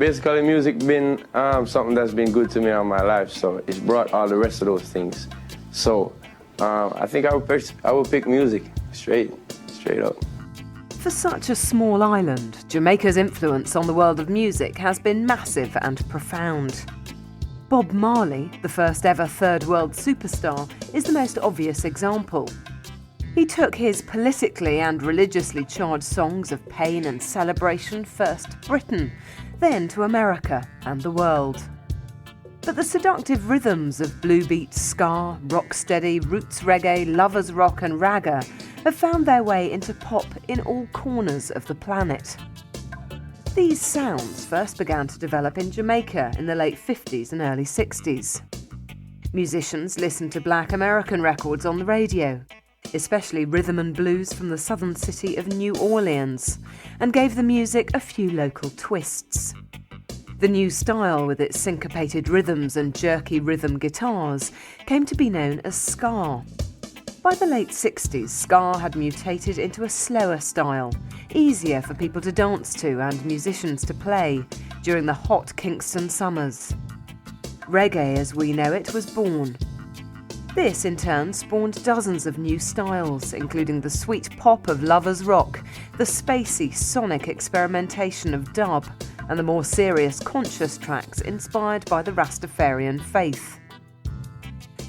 Basically, music been something that's been good to me all my life, so it's brought all the rest of those things. So I think I would pick music straight up. For such a small island, Jamaica's influence on the world of music has been massive and profound. Bob Marley, the first ever third world superstar, is the most obvious example. He took his politically and religiously charged songs of pain and celebration first to Britain, then to America and the world. But the seductive rhythms of bluebeat, ska, rocksteady, roots reggae, lovers rock and ragga have found their way into pop in all corners of the planet. These sounds first began to develop in Jamaica in the late 50s and early 60s. Musicians listened to black American records on the radio, especially rhythm and blues from the southern city of New Orleans, and gave the music a few local twists. The new style, with its syncopated rhythms and jerky rhythm guitars, came to be known as ska. By the late 60s, ska had mutated into a slower style, easier for people to dance to and musicians to play during the hot Kingston summers. Reggae, as we know it, was born. This, in turn, spawned dozens of new styles, including the sweet pop of lovers rock, the spacey, sonic experimentation of dub, and the more serious, conscious tracks inspired by the Rastafarian faith.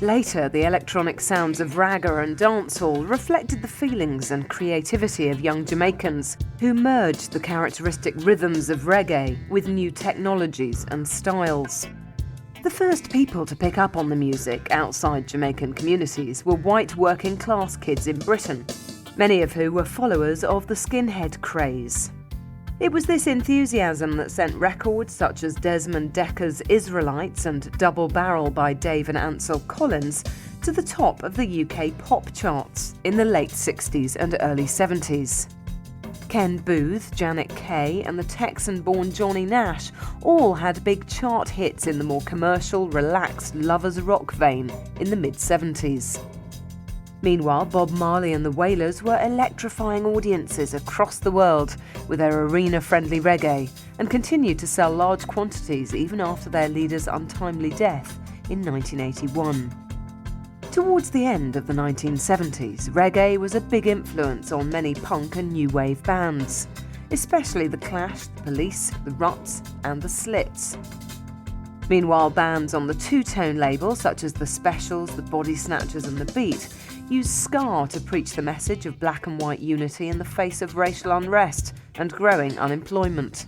Later, the electronic sounds of ragga and dancehall reflected the feelings and creativity of young Jamaicans who merged the characteristic rhythms of reggae with new technologies and styles. The first people to pick up on the music outside Jamaican communities were white working-class kids in Britain, many of who were followers of the skinhead craze. It was this enthusiasm that sent records such as Desmond Decker's Israelites and Double Barrel by Dave and Ansel Collins to the top of the UK pop charts in the late 60s and early 70s. Ken Booth, Janet Kay and the Texan-born Johnny Nash all had big chart hits in the more commercial, relaxed lovers rock vein in the mid-70s. Meanwhile, Bob Marley and the Wailers were electrifying audiences across the world with their arena-friendly reggae and continued to sell large quantities even after their leader's untimely death in 1981. Towards the end of the 1970s, reggae was a big influence on many punk and new wave bands, especially The Clash, The Police, The Ruts and The Slits. Meanwhile, bands on the two-tone label such as The Specials, The Body Snatchers and The Beat used ska to preach the message of black and white unity in the face of racial unrest and growing unemployment.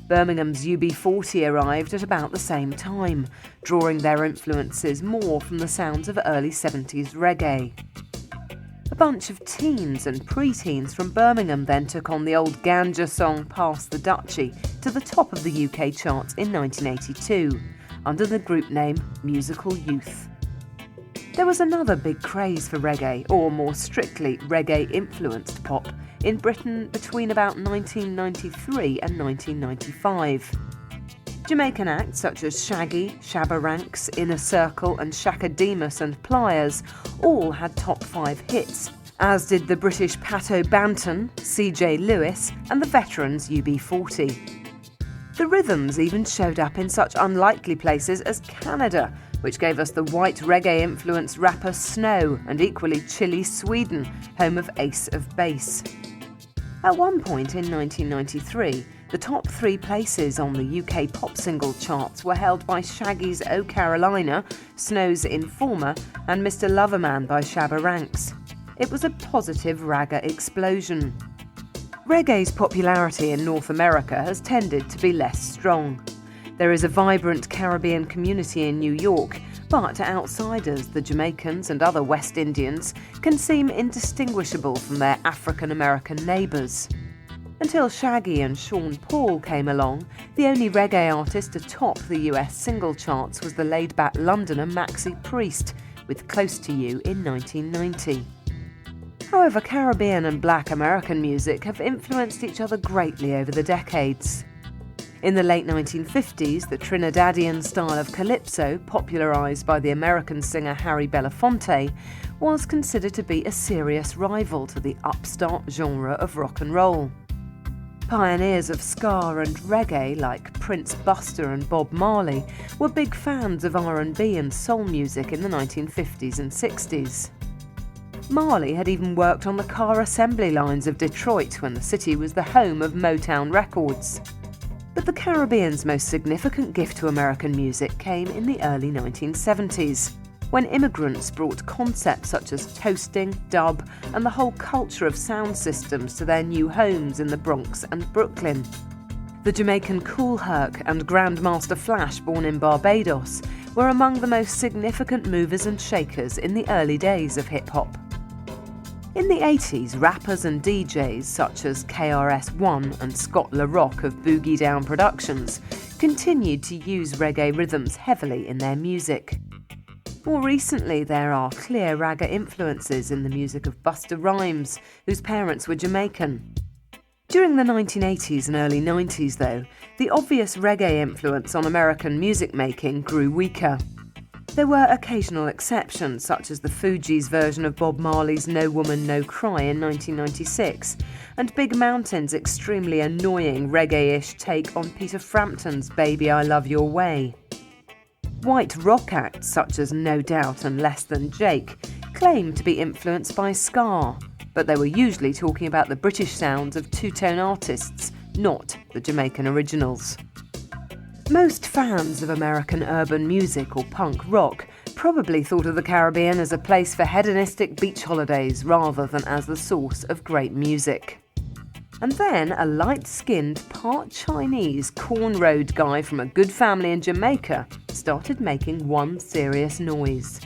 Birmingham's UB40 arrived at about the same time, drawing their influences more from the sounds of early 70s reggae. A bunch of teens and pre-teens from Birmingham then took on the old ganja song Pass the Dutchie to the top of the UK charts in 1982, under the group name Musical Youth. There was another big craze for reggae, or more strictly reggae-influenced pop, in Britain between about 1993 and 1995. Jamaican acts such as Shaggy, Shabba Ranks, Inner Circle and Shaka Demus and Pliers all had top 5 hits, as did the British Pato Banton, CJ Lewis and the veterans UB40. The rhythms even showed up in such unlikely places as Canada, which gave us the white reggae-influenced rapper Snow, and equally chilly Sweden, home of Ace of Base. At one point in 1993, the top 3 places on the UK pop single charts were held by Shaggy's Oh Carolina, Snow's Informer, and Mr Loverman by Shabba Ranks. It was a positive ragga explosion. Reggae's popularity in North America has tended to be less strong. There is a vibrant Caribbean community in New York, but to outsiders, the Jamaicans and other West Indians can seem indistinguishable from their African-American neighbours. Until Shaggy and Sean Paul came along, the only reggae artist to top the US single charts was the laid-back Londoner Maxi Priest, with Close to You in 1990. However, Caribbean and Black American music have influenced each other greatly over the decades. In the late 1950s, the Trinidadian style of calypso, popularised by the American singer Harry Belafonte, was considered to be a serious rival to the upstart genre of rock and roll. Pioneers of ska and reggae like Prince Buster and Bob Marley were big fans of R&B and soul music in the 1950s and 60s. Marley had even worked on the car assembly lines of Detroit when the city was the home of Motown Records. But the Caribbean's most significant gift to American music came in the early 1970s, when immigrants brought concepts such as toasting, dub, and the whole culture of sound systems to their new homes in the Bronx and Brooklyn. The Jamaican Kool Herc and Grandmaster Flash, born in Barbados, were among the most significant movers and shakers in the early days of hip-hop. In the 80s, rappers and DJs such as KRS-One and Scott LaRock of Boogie Down Productions continued to use reggae rhythms heavily in their music. More recently, there are clear ragga influences in the music of Busta Rhymes, whose parents were Jamaican. During the 1980s and early 90s, though, the obvious reggae influence on American music making grew weaker. There were occasional exceptions, such as the Fugees' version of Bob Marley's No Woman No Cry in 1996, and Big Mountain's extremely annoying reggae-ish take on Peter Frampton's Baby I Love Your Way. White rock acts such as No Doubt and Less Than Jake claimed to be influenced by ska, but they were usually talking about the British sounds of two-tone artists, not the Jamaican originals. Most fans of American urban music or punk rock probably thought of the Caribbean as a place for hedonistic beach holidays rather than as the source of great music. And then a light-skinned, part Chinese, corn-rowed guy from a good family in Jamaica started making one serious noise.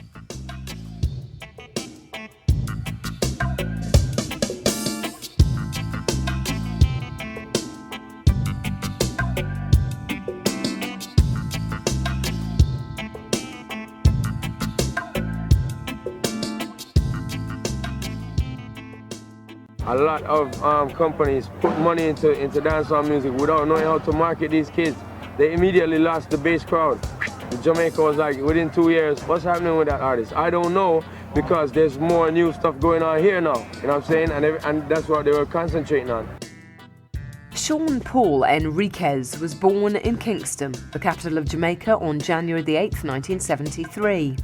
A lot of companies put money into dancehall music without knowing how to market these kids. They immediately lost the base crowd. Jamaica was like, within 2 years, what's happening with that artist? I don't know, because there's more new stuff going on here now. You know what I'm saying? And that's what they were concentrating on. Sean Paul Enriquez was born in Kingston, the capital of Jamaica, on January the 8th, 1973.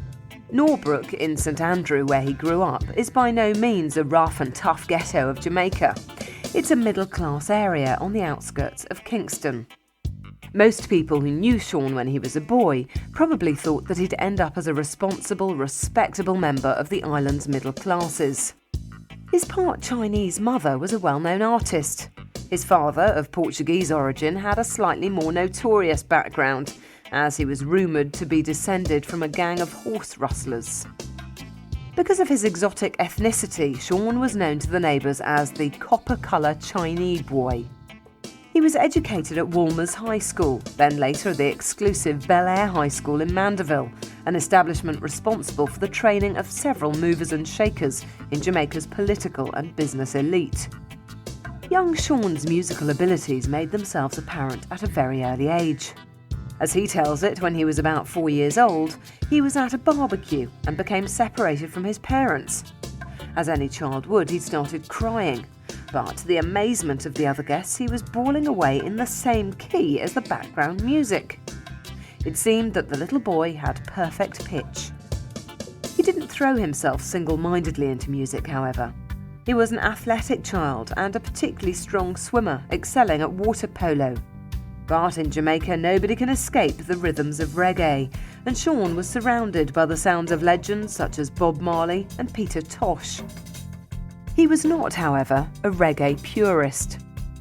Norbrook in St Andrew, where he grew up, is by no means a rough and tough ghetto of Jamaica. It's a middle-class area on the outskirts of Kingston. Most people who knew Sean when he was a boy probably thought that he'd end up as a responsible, respectable member of the island's middle classes. His part Chinese mother was a well-known artist. His father, of Portuguese origin, had a slightly more notorious background, as he was rumoured to be descended from a gang of horse rustlers. Because of his exotic ethnicity, Sean was known to the neighbours as the copper-colour Chinese boy. He was educated at Wolmer's High School, then later at the exclusive Bel Air High School in Mandeville, an establishment responsible for the training of several movers and shakers in Jamaica's political and business elite. Young Sean's musical abilities made themselves apparent at a very early age. As he tells it, when he was about 4 years old, he was at a barbecue and became separated from his parents. As any child would, he started crying, but to the amazement of the other guests, he was bawling away in the same key as the background music. It seemed that the little boy had perfect pitch. He didn't throw himself single-mindedly into music, however. He was an athletic child and a particularly strong swimmer, excelling at water polo. But in Jamaica, nobody can escape the rhythms of reggae, and Sean was surrounded by the sounds of legends such as Bob Marley and Peter Tosh. He was not, however, a reggae purist.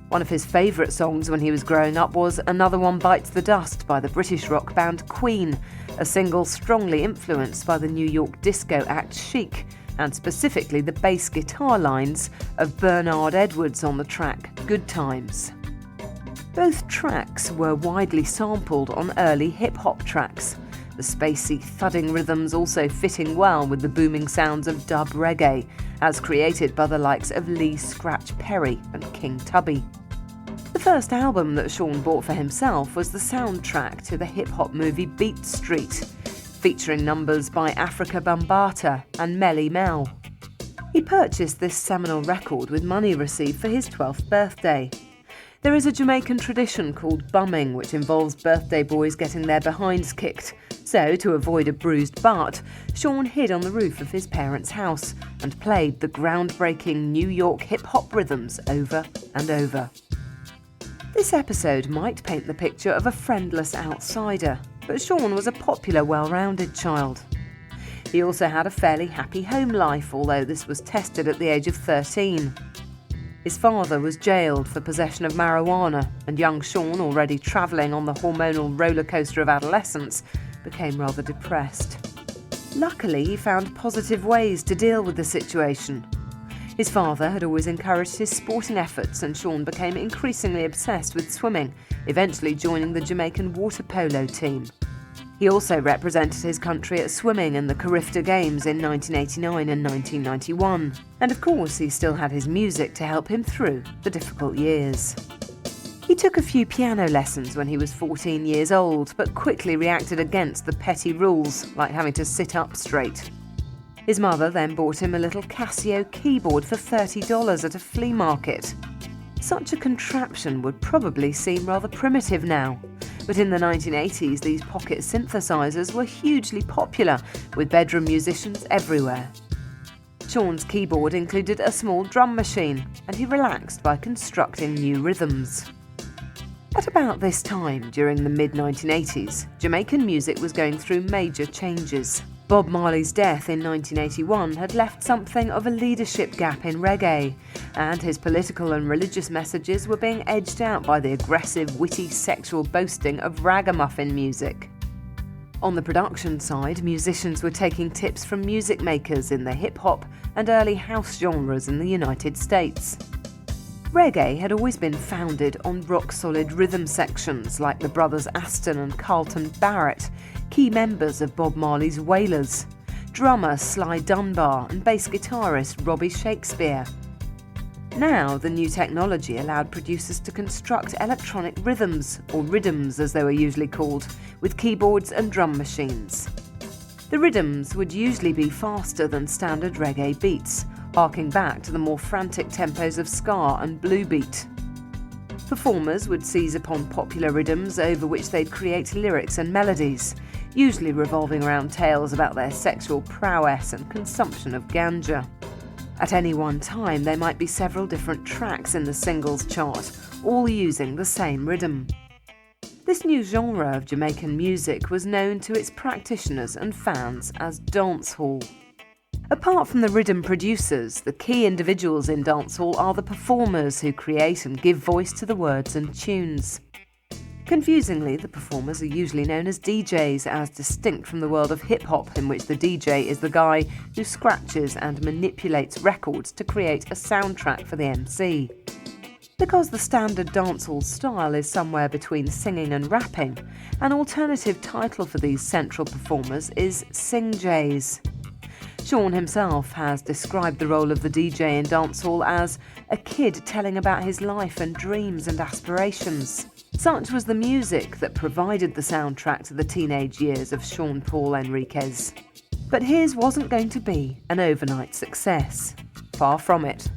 One of his favourite songs when he was growing up was Another One Bites the Dust by the British rock band Queen, a single strongly influenced by the New York disco act Chic, and specifically the bass guitar lines of Bernard Edwards on the track Good Times. Both tracks were widely sampled on early hip-hop tracks, the spacey, thudding rhythms also fitting well with the booming sounds of dub reggae, as created by the likes of Lee Scratch Perry and King Tubby. The first album that Sean bought for himself was the soundtrack to the hip-hop movie Beat Street, featuring numbers by Africa Bambaataa and Melly Mel. He purchased this seminal record with money received for his 12th birthday. There is a Jamaican tradition called bumming, which involves birthday boys getting their behinds kicked. So, to avoid a bruised butt, Sean hid on the roof of his parents' house and played the groundbreaking New York hip-hop rhythms over and over. This episode might paint the picture of a friendless outsider, but Sean was a popular, well-rounded child. He also had a fairly happy home life, although this was tested at the age of 13. His father was jailed for possession of marijuana, and young Sean, already travelling on the hormonal roller coaster of adolescence, became rather depressed. Luckily, he found positive ways to deal with the situation. His father had always encouraged his sporting efforts, and Sean became increasingly obsessed with swimming, eventually joining the Jamaican water polo team. He also represented his country at swimming in the Carifta Games in 1989 and 1991. And of course, he still had his music to help him through the difficult years. He took a few piano lessons when he was 14 years old, but quickly reacted against the petty rules, like having to sit up straight. His mother then bought him a little Casio keyboard for $30 at a flea market. Such a contraption would probably seem rather primitive now, but in the 1980s these pocket synthesizers were hugely popular, with bedroom musicians everywhere. Sean's keyboard included a small drum machine, and he relaxed by constructing new rhythms. At about this time, during the mid-1980s, Jamaican music was going through major changes. Bob Marley's death in 1981 had left something of a leadership gap in reggae, and his political and religious messages were being edged out by the aggressive, witty, sexual boasting of ragamuffin music. On the production side, musicians were taking tips from music makers in the hip-hop and early house genres in the United States. Reggae had always been founded on rock-solid rhythm sections like the brothers Aston and Carlton Barrett, key members of Bob Marley's Wailers, drummer Sly Dunbar and bass guitarist Robbie Shakespeare. Now, the new technology allowed producers to construct electronic rhythms, or riddims as they were usually called, with keyboards and drum machines. The riddims would usually be faster than standard reggae beats, harking back to the more frantic tempos of ska and blue beat. Performers would seize upon popular riddims over which they'd create lyrics and melodies, usually revolving around tales about their sexual prowess and consumption of ganja. At any one time, there might be several different tracks in the singles chart, all using the same rhythm. This new genre of Jamaican music was known to its practitioners and fans as dancehall. Apart from the rhythm producers, the key individuals in dancehall are the performers who create and give voice to the words and tunes. Confusingly, the performers are usually known as DJs, as distinct from the world of hip-hop, in which the DJ is the guy who scratches and manipulates records to create a soundtrack for the MC. Because the standard dancehall style is somewhere between singing and rapping, an alternative title for these central performers is sing-jays. Sean himself has described the role of the DJ in dancehall as a kid telling about his life and dreams and aspirations. Such was the music that provided the soundtrack to the teenage years of Sean Paul Enriquez. But his wasn't going to be an overnight success. Far from it.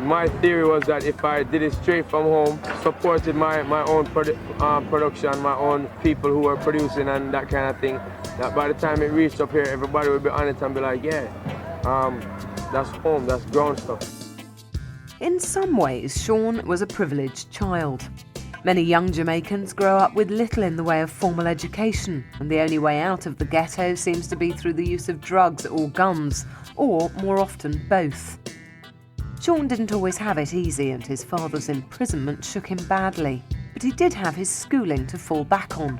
My theory was that if I did it straight from home, supported my own production, my own people who were producing and that kind of thing, that by the time it reached up here, everybody would be on it and be like, yeah, that's home, that's grown stuff. In some ways, Sean was a privileged child. Many young Jamaicans grow up with little in the way of formal education, and the only way out of the ghetto seems to be through the use of drugs or guns, or, more often, both. Sean didn't always have it easy, and his father's imprisonment shook him badly, but he did have his schooling to fall back on.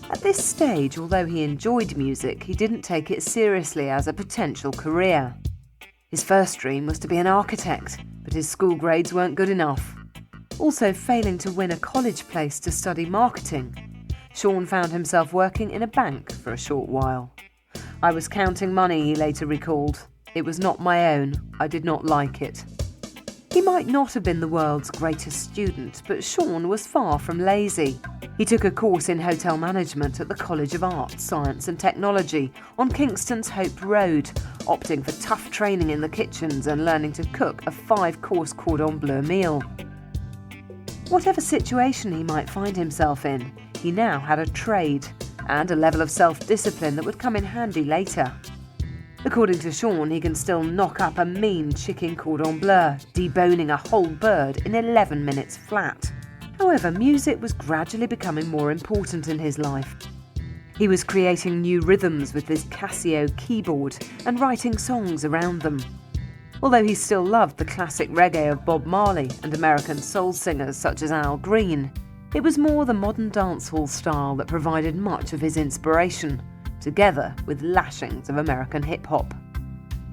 At this stage, although he enjoyed music, he didn't take it seriously as a potential career. His first dream was to be an architect, but his school grades weren't good enough. Also failing to win a college place to study marketing, Sean found himself working in a bank for a short while. "I was counting money," he later recalled. It was not my own. I did not like it. He might not have been the world's greatest student, but Sean was far from lazy. He took a course in hotel management at the College of Arts, Science and Technology on Kingston's Hope Road, opting for tough training in the kitchens and learning to cook a 5-course cordon bleu meal. Whatever situation he might find himself in, he now had a trade and a level of self-discipline that would come in handy later. According to Sean, he can still knock up a mean chicken cordon bleu, deboning a whole bird in 11 minutes flat. However, music was gradually becoming more important in his life. He was creating new rhythms with his Casio keyboard and writing songs around them. Although he still loved the classic reggae of Bob Marley and American soul singers such as Al Green, it was more the modern dancehall style that provided much of his inspiration, together with lashings of American hip-hop.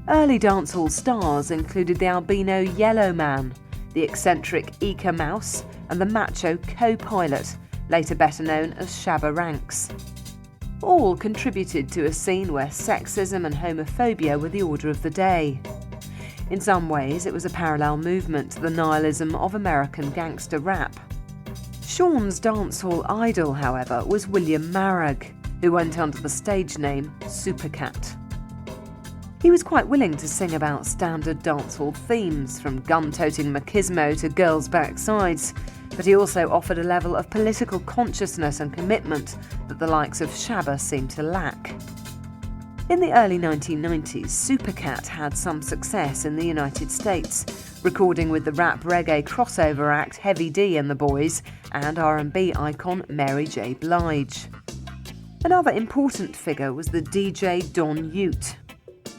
Early dancehall stars included the albino Yellow Man, the eccentric Eka Mouse, and the macho Co-Pilot, later better known as Shabba Ranks. All contributed to a scene where sexism and homophobia were the order of the day. In some ways, it was a parallel movement to the nihilism of American gangster rap. Sean's dancehall idol, however, was William Maragg, who went under the stage name Supercat. He was quite willing to sing about standard dancehall themes, from gun-toting machismo to girls' backsides, but he also offered a level of political consciousness and commitment that the likes of Shabba seemed to lack. In the early 1990s, Supercat had some success in the United States, recording with the rap reggae crossover act Heavy D and the Boys and R&B icon Mary J. Blige. Another important figure was the DJ Don Ute.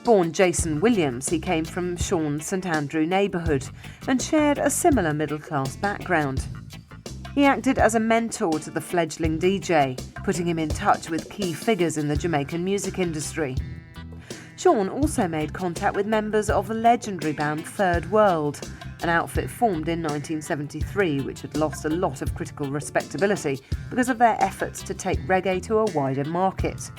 Born Jason Williams, he came from Sean's St Andrew neighbourhood and shared a similar middle-class background. He acted as a mentor to the fledgling DJ, putting him in touch with key figures in the Jamaican music industry. Sean also made contact with members of the legendary band Third World, an outfit formed in 1973 which had lost a lot of critical respectability because of their efforts to take reggae to a wider market.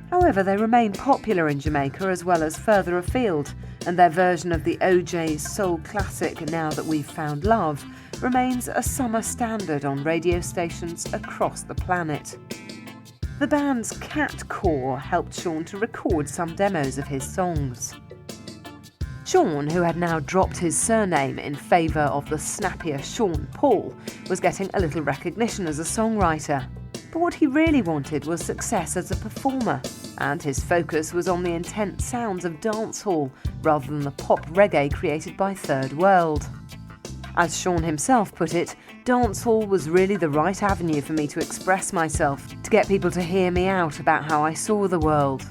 However, they remain popular in Jamaica as well as further afield, and their version of the OJ's soul classic Now That We've Found Love remains a summer standard on radio stations across the planet. The band's Cat Core helped Sean to record some demos of his songs. Sean, who had now dropped his surname in favour of the snappier Sean Paul, was getting a little recognition as a songwriter. But what he really wanted was success as a performer, and his focus was on the intense sounds of dancehall rather than the pop reggae created by Third World. As Sean himself put it, dancehall was really the right avenue for me to express myself, to get people to hear me out about how I saw the world.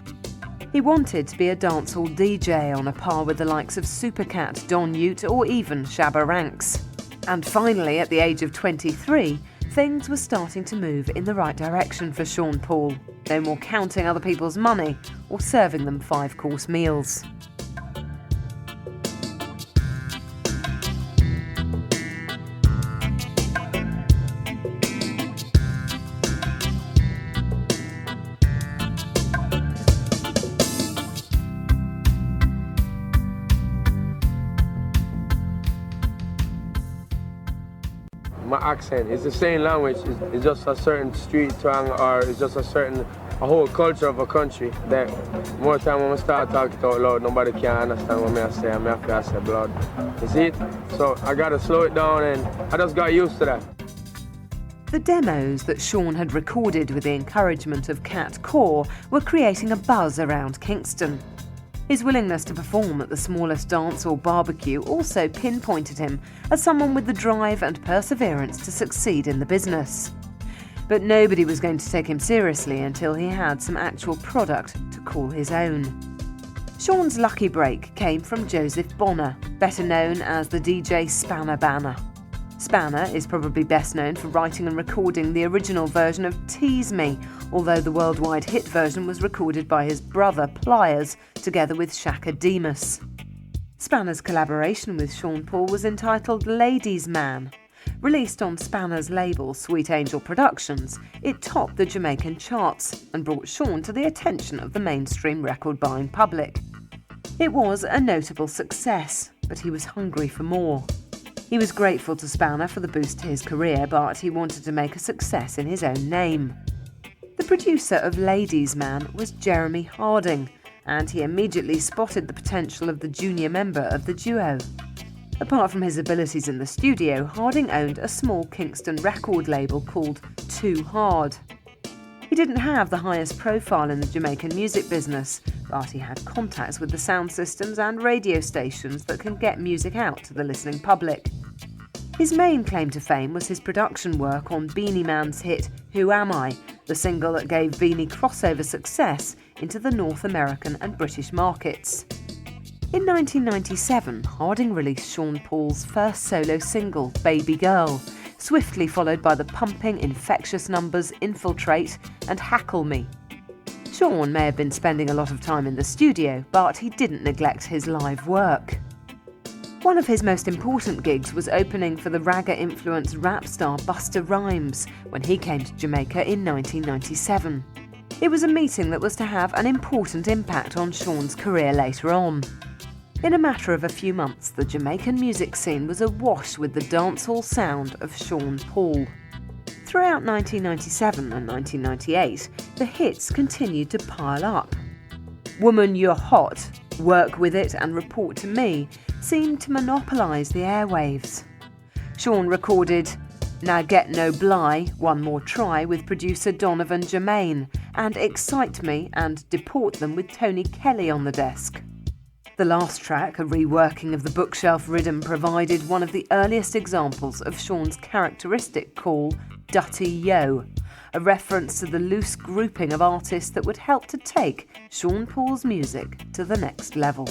He wanted to be a dancehall DJ on a par with the likes of Supercat, Don Ute or even Shabba Ranks. And finally, at the age of 23, things were starting to move in the right direction for Sean Paul. No more counting other people's money or serving them 5-course meals. My accent is the same language, it's just a certain street twang, or it's just a whole culture of a country that more time when I start talking out loud, nobody can understand what I say, and I have to say blood. You see it? So I gotta slow it down, and I just got used to that. The demos that Sean had recorded with the encouragement of Cat Core were creating a buzz around Kingston. His willingness to perform at the smallest dance or barbecue also pinpointed him as someone with the drive and perseverance to succeed in the business. But nobody was going to take him seriously until he had some actual product to call his own. Sean's lucky break came from Joseph Bonner, better known as the DJ Spanner Banner. Spanner is probably best known for writing and recording the original version of Tease Me, although the worldwide hit version was recorded by his brother Pliers together with Shaka Demus. Spanner's collaboration with Sean Paul was entitled Ladies Man. Released on Spanner's label Sweet Angel Productions, it topped the Jamaican charts and brought Sean to the attention of the mainstream record-buying public. It was a notable success, but he was hungry for more. He was grateful to Spanner for the boost to his career, but he wanted to make a success in his own name. The producer of Ladies Man was Jeremy Harding, and he immediately spotted the potential of the junior member of the duo. Apart from his abilities in the studio, Harding owned a small Kingston record label called Too Hard. He didn't have the highest profile in the Jamaican music business, but he had contacts with the sound systems and radio stations that can get music out to the listening public. His main claim to fame was his production work on Beanie Man's hit Who Am I?, the single that gave Beanie crossover success into the North American and British markets. In 1997, Harding released Sean Paul's first solo single, Baby Girl, swiftly followed by the pumping, infectious numbers Infiltrate and Hackle Me. Sean may have been spending a lot of time in the studio, but he didn't neglect his live work. One of his most important gigs was opening for the ragga-influenced rap star Busta Rhymes when he came to Jamaica in 1997. It was a meeting that was to have an important impact on Sean's career later on. In a matter of a few months, the Jamaican music scene was awash with the dancehall sound of Sean Paul. Throughout 1997 and 1998, the hits continued to pile up. Woman You're Hot, Work With It and Report to Me seemed to monopolise the airwaves. Sean recorded Now Get No Bly, One More Try with producer Donovan Jermaine, and Excite Me and Deport Them with Tony Kelly on the desk. The last track, a reworking of the bookshelf rhythm, provided one of the earliest examples of Sean's characteristic call, Dutty Yo, a reference to the loose grouping of artists that would help to take Sean Paul's music to the next level.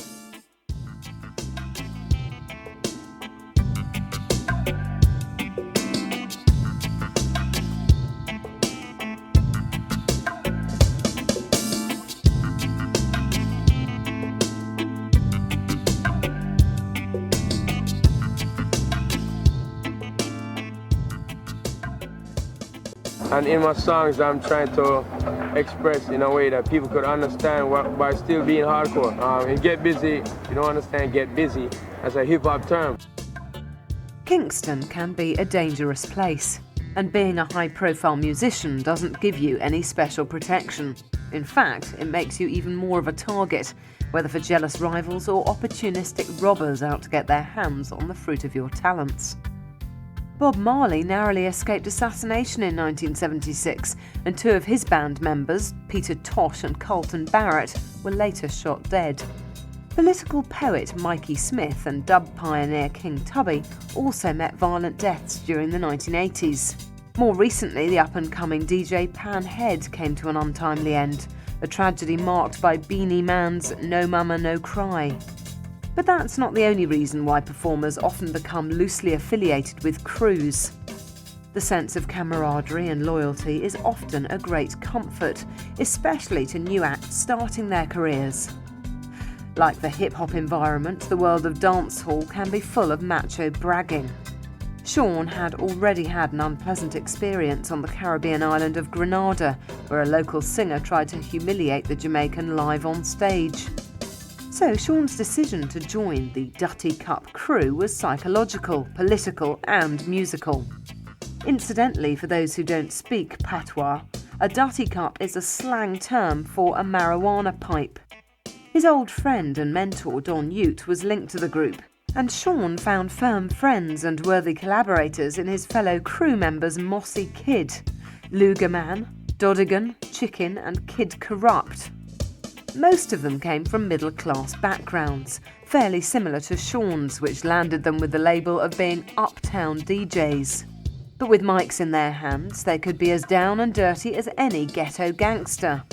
And in my songs, I'm trying to express in a way that people could understand by still being hardcore. And get busy, you don't understand get busy as a hip-hop term. Kingston can be a dangerous place, and being a high-profile musician doesn't give you any special protection. In fact, it makes you even more of a target, whether for jealous rivals or opportunistic robbers out to get their hands on the fruit of your talents. Bob Marley narrowly escaped assassination in 1976, and two of his band members, Peter Tosh and Carlton Barrett, were later shot dead. Political poet Mikey Smith and dub pioneer King Tubby also met violent deaths during the 1980s. More recently, the up-and-coming DJ Pan Head came to an untimely end, a tragedy marked by Beanie Man's No Mama No Cry. But that's not the only reason why performers often become loosely affiliated with crews. The sense of camaraderie and loyalty is often a great comfort, especially to new acts starting their careers. Like the hip-hop environment, the world of dancehall can be full of macho bragging. Sean had already had an unpleasant experience on the Caribbean island of Grenada, where a local singer tried to humiliate the Jamaican live on stage. So Sean's decision to join the Dutty Cup Crew was psychological, political and musical. Incidentally, for those who don't speak patois, a Dutty Cup is a slang term for a marijuana pipe. His old friend and mentor Don Ute was linked to the group, and Sean found firm friends and worthy collaborators in his fellow crew members Mossy Kid, Lugerman, Dodigan, Chicken and Kid Corrupt. Most of them came from middle-class backgrounds, fairly similar to Sean's, which landed them with the label of being uptown DJs. But with mics in their hands, they could be as down and dirty as any ghetto gangster.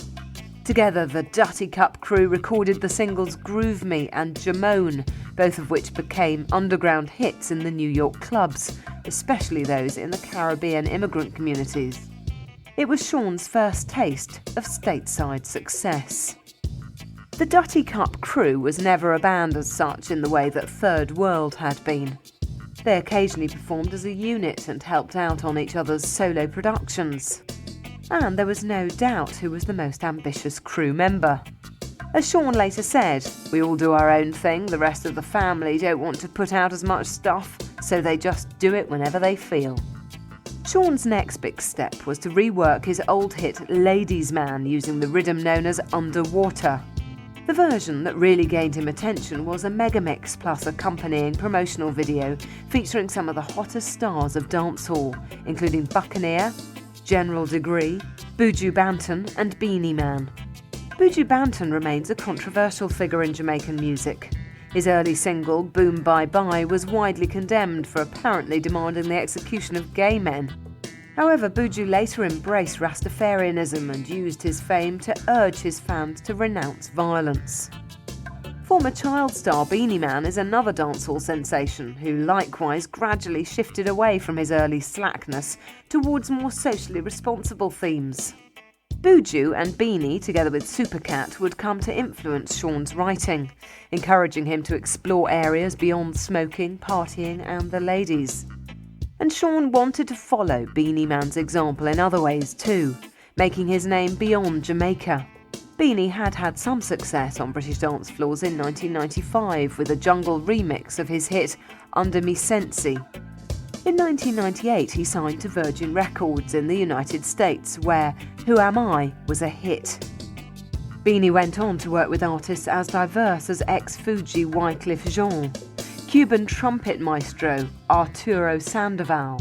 Together, the Dutty Cup Crew recorded the singles Groove Me and Jamone, both of which became underground hits in the New York clubs, especially those in the Caribbean immigrant communities. It was Sean's first taste of stateside success. The Dutty Cup Crew was never a band as such in the way that Third World had been. They occasionally performed as a unit and helped out on each other's solo productions. And there was no doubt who was the most ambitious crew member. As Sean later said, "We all do our own thing, the rest of the family don't want to put out as much stuff, so they just do it whenever they feel." Sean's next big step was to rework his old hit Ladies Man using the rhythm known as Underwater. The version that really gained him attention was a megamix plus accompanying promotional video featuring some of the hottest stars of dancehall, including Buccaneer, General Degree, Buju Banton and Beanie Man. Buju Banton remains a controversial figure in Jamaican music. His early single, Boom Bye Bye, was widely condemned for apparently demanding the execution of gay men. However, Buju later embraced Rastafarianism and used his fame to urge his fans to renounce violence. Former child star Beanie Man is another dancehall sensation who likewise gradually shifted away from his early slackness towards more socially responsible themes. Buju and Beanie, together with Supercat, would come to influence Sean's writing, encouraging him to explore areas beyond smoking, partying and the ladies. And Sean wanted to follow Beanie Man's example in other ways too, making his name beyond Jamaica. Beanie had had some success on British dance floors in 1995 with a jungle remix of his hit Under Me Sensi. In 1998 he signed to Virgin Records in the United States, where Who Am I was a hit. Beanie went on to work with artists as diverse as ex-Fuji Wyclef Jean, Cuban trumpet maestro Arturo Sandoval,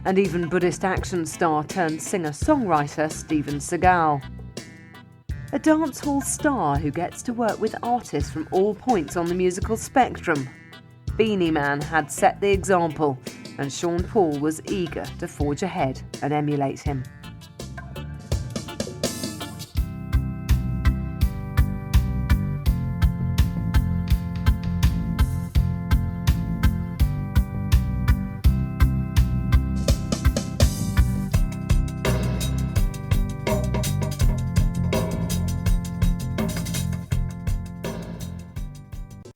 and even Buddhist action star turned singer-songwriter Steven Seagal. A dancehall star who gets to work with artists from all points on the musical spectrum. Beanie Man had set the example, and Sean Paul was eager to forge ahead and emulate him.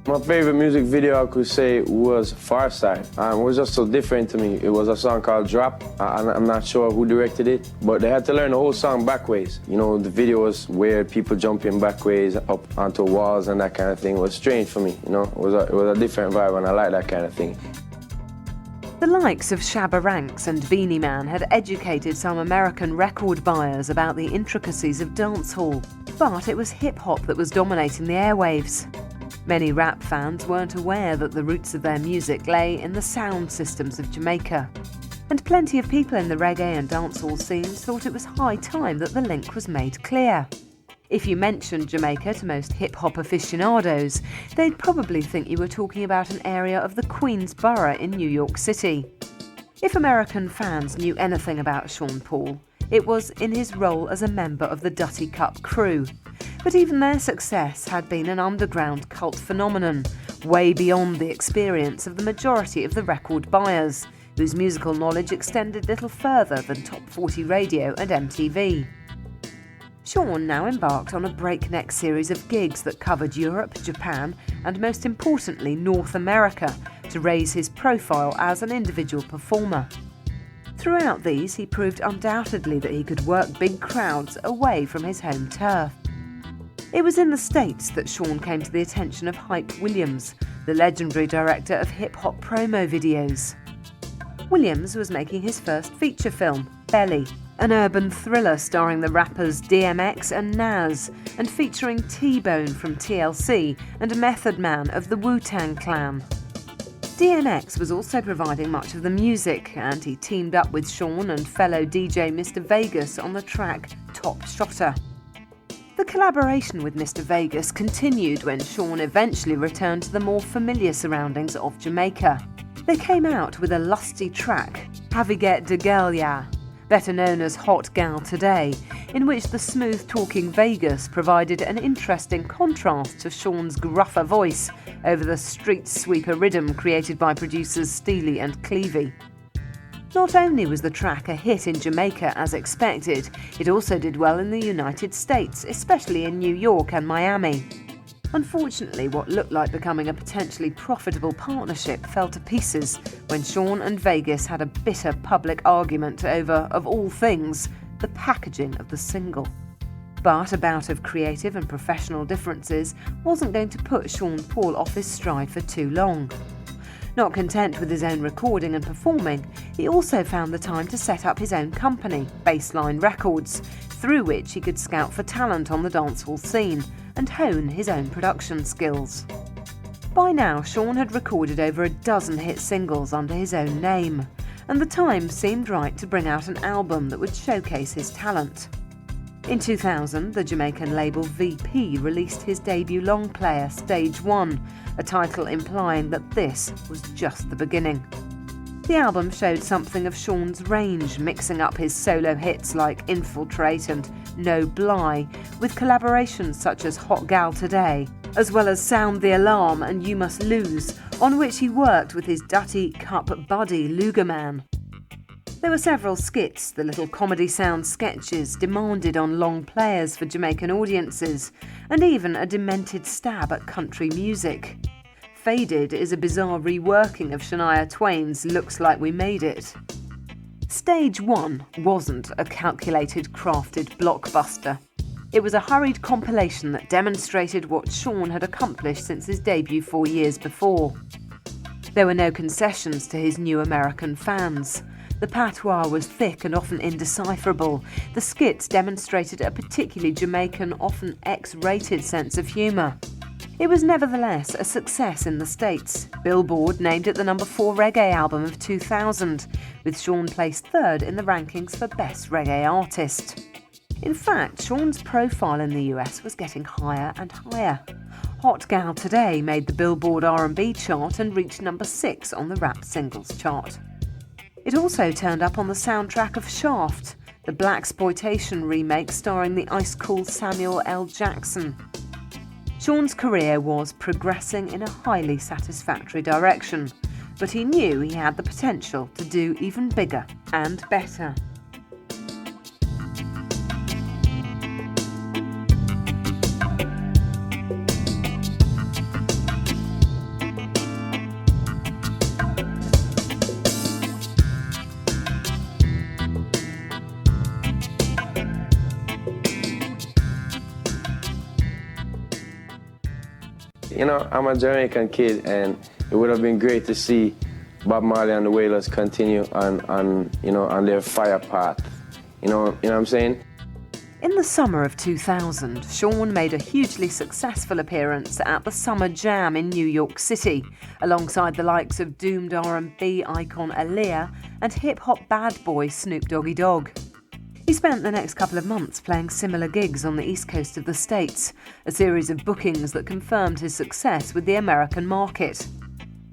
My favorite music video I could say was Far Side. It was just so different to me. It was a song called Drop. I'm not sure who directed it, but they had to learn the whole song backways. You know, the video was weird, people jumping backways up onto walls and that kind of thing. It was strange for me, you know. It was a different vibe and I like that kind of thing. The likes of Shabba Ranks and Beanie Man had educated some American record buyers about the intricacies of dancehall, but it was hip-hop that was dominating the airwaves. Many rap fans weren't aware that the roots of their music lay in the sound systems of Jamaica, and plenty of people in the reggae and dancehall scenes thought it was high time that the link was made clear. If you mentioned Jamaica to most hip-hop aficionados, they'd probably think you were talking about an area of the Queens Borough in New York City. If American fans knew anything about Sean Paul, it was in his role as a member of the Dutty Cup Crew. But even their success had been an underground cult phenomenon, way beyond the experience of the majority of the record buyers, whose musical knowledge extended little further than Top 40 radio and MTV. Sean now embarked on a breakneck series of gigs that covered Europe, Japan, and most importantly North America, to raise his profile as an individual performer. Throughout these, he proved undoubtedly that he could work big crowds away from his home turf. It was in the States that Sean came to the attention of Hype Williams, the legendary director of hip-hop promo videos. Williams was making his first feature film, Belly, an urban thriller starring the rappers DMX and Nas, and featuring T-Bone from TLC and Method Man of the Wu-Tang Clan. DMX was also providing much of the music, and he teamed up with Sean and fellow DJ Mr. Vegas on the track Top Shotter. The collaboration with Mr. Vegas continued when Sean eventually returned to the more familiar surroundings of Jamaica. They came out with a lusty track, Haviget de Girl Ya, better known as Hot Gal Today, in which the smooth-talking Vegas provided an interesting contrast to Sean's gruffer voice over the street sweeper rhythm created by producers Steely and Clevey. Not only was the track a hit in Jamaica as expected, it also did well in the United States, especially in New York and Miami. Unfortunately, what looked like becoming a potentially profitable partnership fell to pieces when Sean and Vegas had a bitter public argument over, of all things, the packaging of the single. But a bout of creative and professional differences wasn't going to put Sean Paul off his stride for too long. Not content with his own recording and performing, he also found the time to set up his own company, Baseline Records, through which he could scout for talent on the dancehall scene and hone his own production skills. By now, Sean had recorded over a dozen hit singles under his own name, and the time seemed right to bring out an album that would showcase his talent. In 2000, the Jamaican label VP released his debut long player, Stage 1, a title implying that this was just the beginning. The album showed something of Sean's range, mixing up his solo hits like Infiltrate and No Bly with collaborations such as Hot Gal Today, as well as Sound the Alarm and You Must Lose, on which he worked with his Dutty Cup buddy Lugerman. There were several skits, the little comedy sound sketches demanded on long players for Jamaican audiences, and even a demented stab at country music. Faded is a bizarre reworking of Shania Twain's Looks Like We Made It. Stage 1 wasn't a calculated, crafted blockbuster. It was a hurried compilation that demonstrated what Sean had accomplished since his debut 4 years before. There were no concessions to his new American fans. The patois was thick and often indecipherable. The skits demonstrated a particularly Jamaican, often X-rated sense of humour. It was nevertheless a success in the States. Billboard named it the number 4 reggae album of 2000, with Sean placed 3rd in the rankings for Best Reggae Artist. In fact, Sean's profile in the US was getting higher and higher. Hot Gal Today made the Billboard R&B chart and reached number 6 on the rap singles chart. It also turned up on the soundtrack of Shaft, the blaxploitation remake starring the ice-cool Samuel L. Jackson. Sean's career was progressing in a highly satisfactory direction, but he knew he had the potential to do even bigger and better. You know, I'm a Jamaican kid, and it would have been great to see Bob Marley and the Wailers continue on their fire path. You know what I'm saying? In the summer of 2000, Sean made a hugely successful appearance at the Summer Jam in New York City, alongside the likes of doomed R&B icon Aaliyah and hip-hop bad boy Snoop Doggy Dogg. He spent the next couple of months playing similar gigs on the east coast of the States, a series of bookings that confirmed his success with the American market.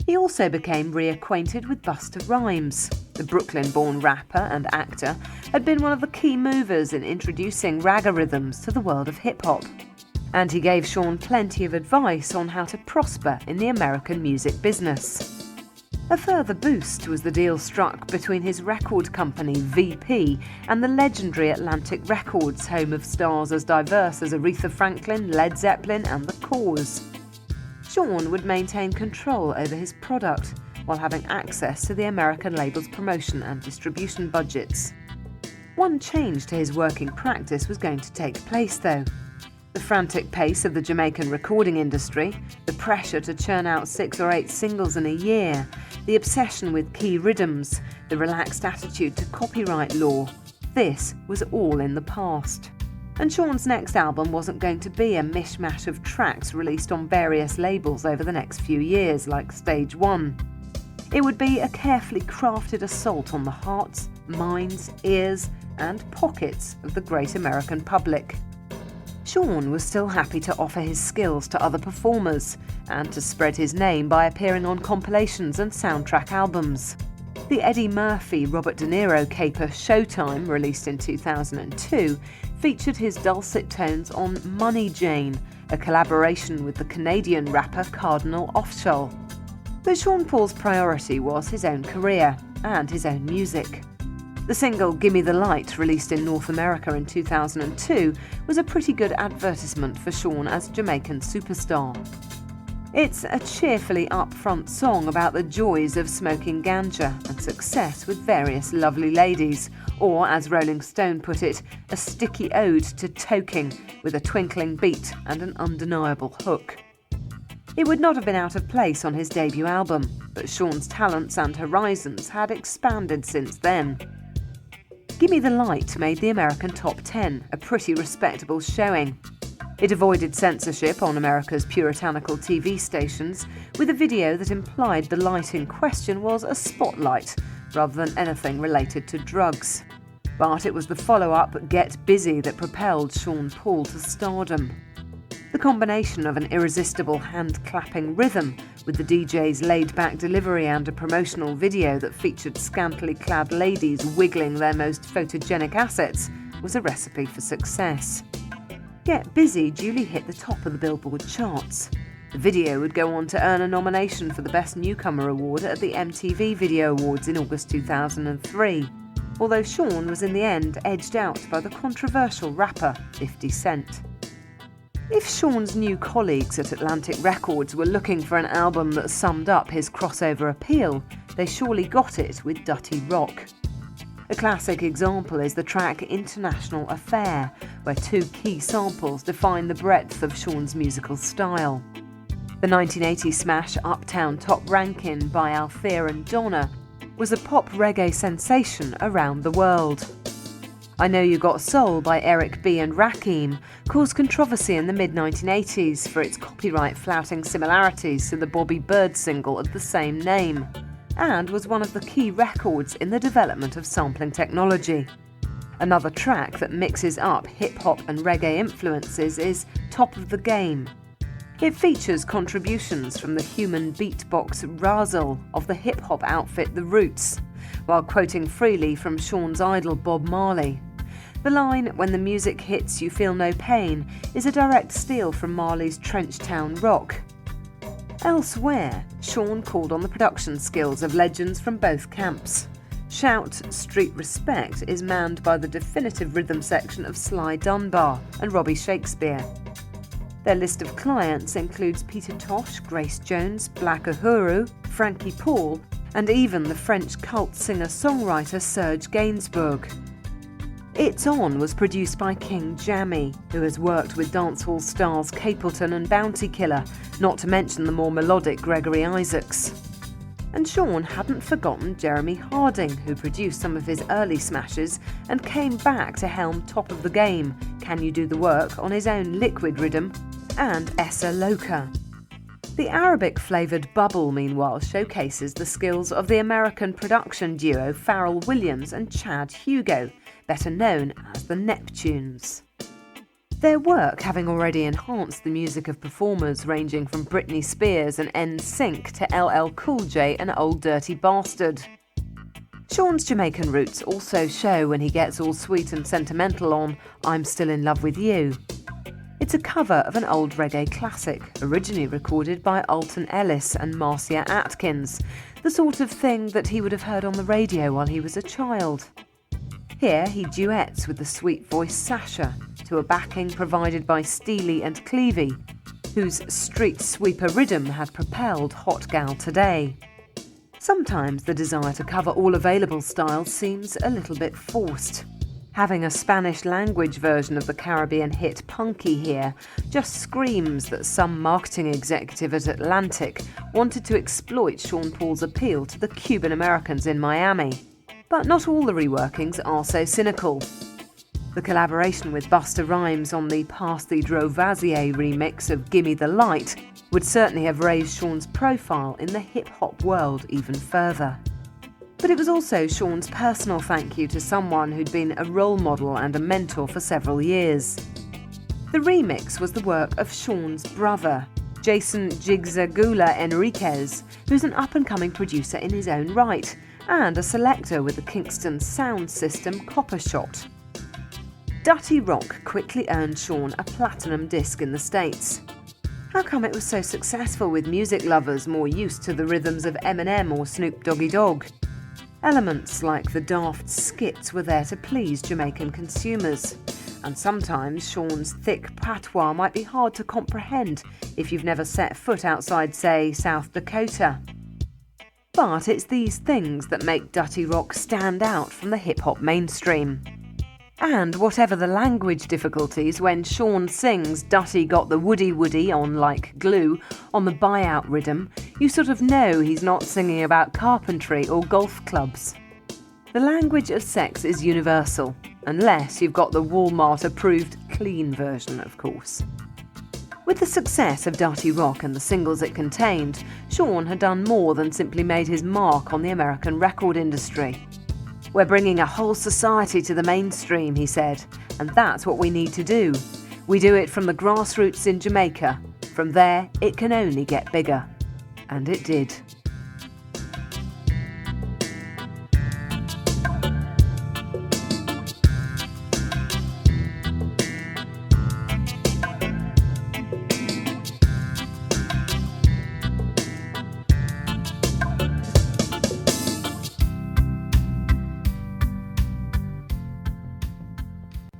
He also became reacquainted with Busta Rhymes. The Brooklyn-born rapper and actor had been one of the key movers in introducing ragga rhythms to the world of hip-hop. And he gave Sean plenty of advice on how to prosper in the American music business. A further boost was the deal struck between his record company, VP, and the legendary Atlantic Records, home of stars as diverse as Aretha Franklin, Led Zeppelin, and The Cause. Sean would maintain control over his product, while having access to the American label's promotion and distribution budgets. One change to his working practice was going to take place, though. The frantic pace of the Jamaican recording industry, the pressure to churn out 6 or 8 singles in a year, the obsession with key rhythms, the relaxed attitude to copyright law, this was all in the past. And Sean's next album wasn't going to be a mishmash of tracks released on various labels over the next few years, like Stage 1. It would be a carefully crafted assault on the hearts, minds, ears, and pockets of the great American public. Sean was still happy to offer his skills to other performers and to spread his name by appearing on compilations and soundtrack albums. The Eddie Murphy, Robert De Niro caper Showtime, released in 2002, featured his dulcet tones on Money Jane, a collaboration with the Canadian rapper Cardinal Offshall. But Sean Paul's priority was his own career and his own music. The single Gimme the Light, released in North America in 2002, was a pretty good advertisement for Sean as Jamaican superstar. It's a cheerfully upfront song about the joys of smoking ganja and success with various lovely ladies, or, as Rolling Stone put it, a sticky ode to toking with a twinkling beat and an undeniable hook. It would not have been out of place on his debut album, but Sean's talents and horizons had expanded since then. Gimme the Light made the American top 10, a pretty respectable showing. It avoided censorship on America's puritanical TV stations, with a video that implied the light in question was a spotlight, rather than anything related to drugs. But it was the follow-up Get Busy that propelled Sean Paul to stardom. The combination of an irresistible hand-clapping rhythm with the DJ's laid-back delivery and a promotional video that featured scantily clad ladies wiggling their most photogenic assets was a recipe for success. Get Busy duly hit the top of the Billboard charts. The video would go on to earn a nomination for the Best Newcomer Award at the MTV Video Awards in August 2003, although Sean was in the end edged out by the controversial rapper 50 Cent. If Sean's new colleagues at Atlantic Records were looking for an album that summed up his crossover appeal, they surely got it with Dutty Rock. A classic example is the track International Affair, where two key samples define the breadth of Sean's musical style. The 1980 smash Uptown Top Rankin' by Althea and Donna was a pop reggae sensation around the world. I Know You Got Soul by Eric B. and Rakim caused controversy in the mid-1980s for its copyright-flouting similarities to the Bobby Bird single of the same name, and was one of the key records in the development of sampling technology. Another track that mixes up hip-hop and reggae influences is Top of the Game. It features contributions from the human beatbox Razzle of the hip-hop outfit The Roots, while quoting freely from Sean's idol Bob Marley. The line, "When the music hits you feel no pain," is a direct steal from Marley's Trenchtown Rock. Elsewhere, Sean called on the production skills of legends from both camps. Shout Street Respect is manned by the definitive rhythm section of Sly Dunbar and Robbie Shakespeare. Their list of clients includes Peter Tosh, Grace Jones, Black Uhuru, Frankie Paul, and even the French cult singer-songwriter Serge Gainsbourg. It's On was produced by King Jammy, who has worked with dancehall stars Capleton and Bounty Killer, not to mention the more melodic Gregory Isaacs. And Sean hadn't forgotten Jeremy Harding, who produced some of his early smashes and came back to helm Top of the Game, Can You Do the Work on his own Liquid Rhythm, and Essa Loca. The Arabic-flavoured Bubble, meanwhile, showcases the skills of the American production duo Pharrell Williams and Chad Hugo, better known as the Neptunes. Their work having already enhanced the music of performers ranging from Britney Spears and NSYNC to LL Cool J and Old Dirty Bastard. Sean's Jamaican roots also show when he gets all sweet and sentimental on I'm Still in Love with You. It's a cover of an old reggae classic, originally recorded by Alton Ellis and Marcia Atkins, the sort of thing that he would have heard on the radio while he was a child. Here he duets with the sweet-voiced Sasha, to a backing provided by Steely and Clevey, whose street sweeper rhythm had propelled Hot Gal Today. Sometimes the desire to cover all available styles seems a little bit forced. Having a Spanish-language version of the Caribbean hit Punky here just screams that some marketing executive at Atlantic wanted to exploit Sean Paul's appeal to the Cuban Americans in Miami. But not all the reworkings are so cynical. The collaboration with Busta Rhymes on the Pass the Drovazier remix of Gimme the Light would certainly have raised Sean's profile in the hip-hop world even further. But it was also Sean's personal thank you to someone who'd been a role model and a mentor for several years. The remix was the work of Sean's brother, Jason Jigzagula Enriquez, who's an up-and-coming producer in his own right, and a selector with the Kingston sound system Coppershot. Dutty Rock quickly earned Sean a platinum disc in the States. How come it was so successful with music lovers more used to the rhythms of Eminem or Snoop Doggy Dogg? Elements like the daft skits were there to please Jamaican consumers, and sometimes Sean's thick patois might be hard to comprehend if you've never set foot outside, say, South Dakota. But it's these things that make Dutty Rock stand out from the hip-hop mainstream. And whatever the language difficulties, when Sean sings Dutty got the woody woody on Like Glue on the buyout rhythm, you sort of know he's not singing about carpentry or golf clubs. The language of sex is universal, unless you've got the Walmart-approved clean version, of course. With the success of Dutty Rock and the singles it contained, Sean had done more than simply made his mark on the American record industry. "We're bringing a whole society to the mainstream," he said, "and that's what we need to do. We do it from the grassroots in Jamaica. From there, it can only get bigger." And it did.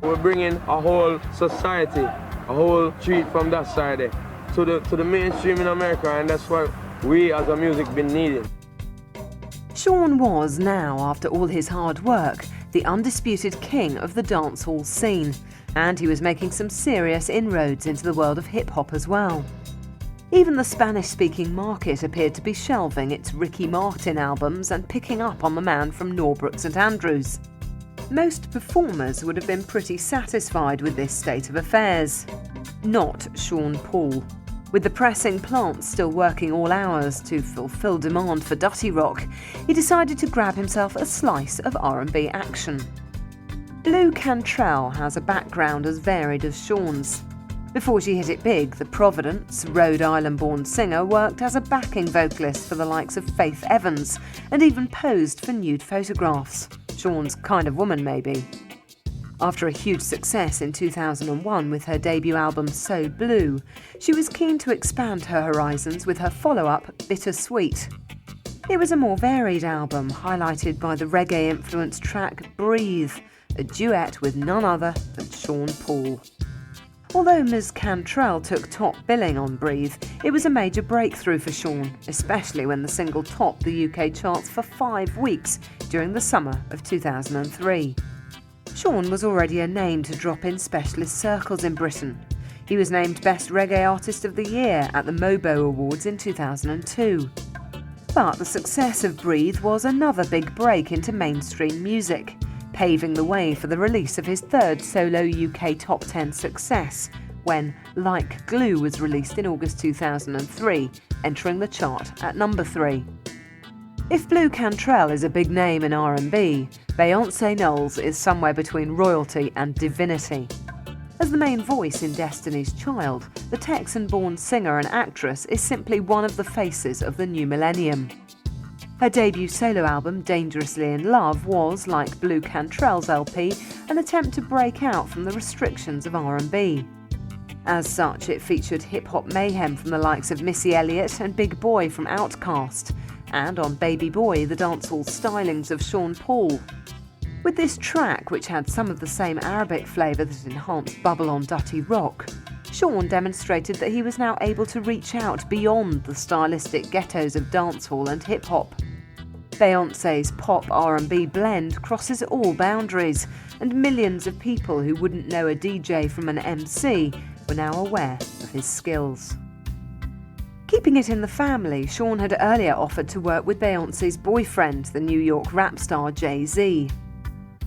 We're bringing a whole society, a whole treat from that side to the mainstream in America, and that's what we as a music been needing. Sean was now, after all his hard work, the undisputed king of the dancehall scene, and he was making some serious inroads into the world of hip-hop as well. Even the Spanish-speaking market appeared to be shelving its Ricky Martin albums and picking up on the man from Norbrook St Andrews. Most performers would have been pretty satisfied with this state of affairs. Not Sean Paul. With the pressing plant still working all hours to fulfil demand for Dutty Rock, he decided to grab himself a slice of R&B action. Blue Cantrell has a background as varied as Sean's. Before she hit it big, the Providence, Rhode Island-born singer worked as a backing vocalist for the likes of Faith Evans and even posed for nude photographs. Sean's kind of woman, maybe. After a huge success in 2001 with her debut album So Blue, she was keen to expand her horizons with her follow-up Bittersweet. It was a more varied album, highlighted by the reggae-influenced track Breathe, a duet with none other than Sean Paul. Although Ms. Cantrell took top billing on Breathe, it was a major breakthrough for Sean, especially when the single topped the UK charts for 5 weeks during the summer of 2003. Sean was already a name to drop in specialist circles in Britain. He was named Best Reggae Artist of the Year at the MOBO Awards in 2002. But the success of Breathe was another big break into mainstream music, paving the way for the release of his third solo UK Top 10 success, when Like Glue was released in August 2003, entering the chart at number 3. If Blue Cantrell is a big name in R&B, Beyonce Knowles is somewhere between royalty and divinity. As the main voice in Destiny's Child, the Texan-born singer and actress is simply one of the faces of the new millennium. Her debut solo album, Dangerously in Love, was, like Blue Cantrell's LP, an attempt to break out from the restrictions of R&B. As such, it featured hip-hop mayhem from the likes of Missy Elliott and Big Boy from Outkast, and on Baby Boy, the dancehall stylings of Sean Paul. With this track, which had some of the same Arabic flavour that enhanced Bubble on Dutty Rock, Sean demonstrated that he was now able to reach out beyond the stylistic ghettos of dancehall and hip-hop. Beyonce's pop R&B blend crosses all boundaries, and millions of people who wouldn't know a DJ from an MC were now aware of his skills. Keeping it in the family, Sean had earlier offered to work with Beyonce's boyfriend, the New York rap star Jay-Z.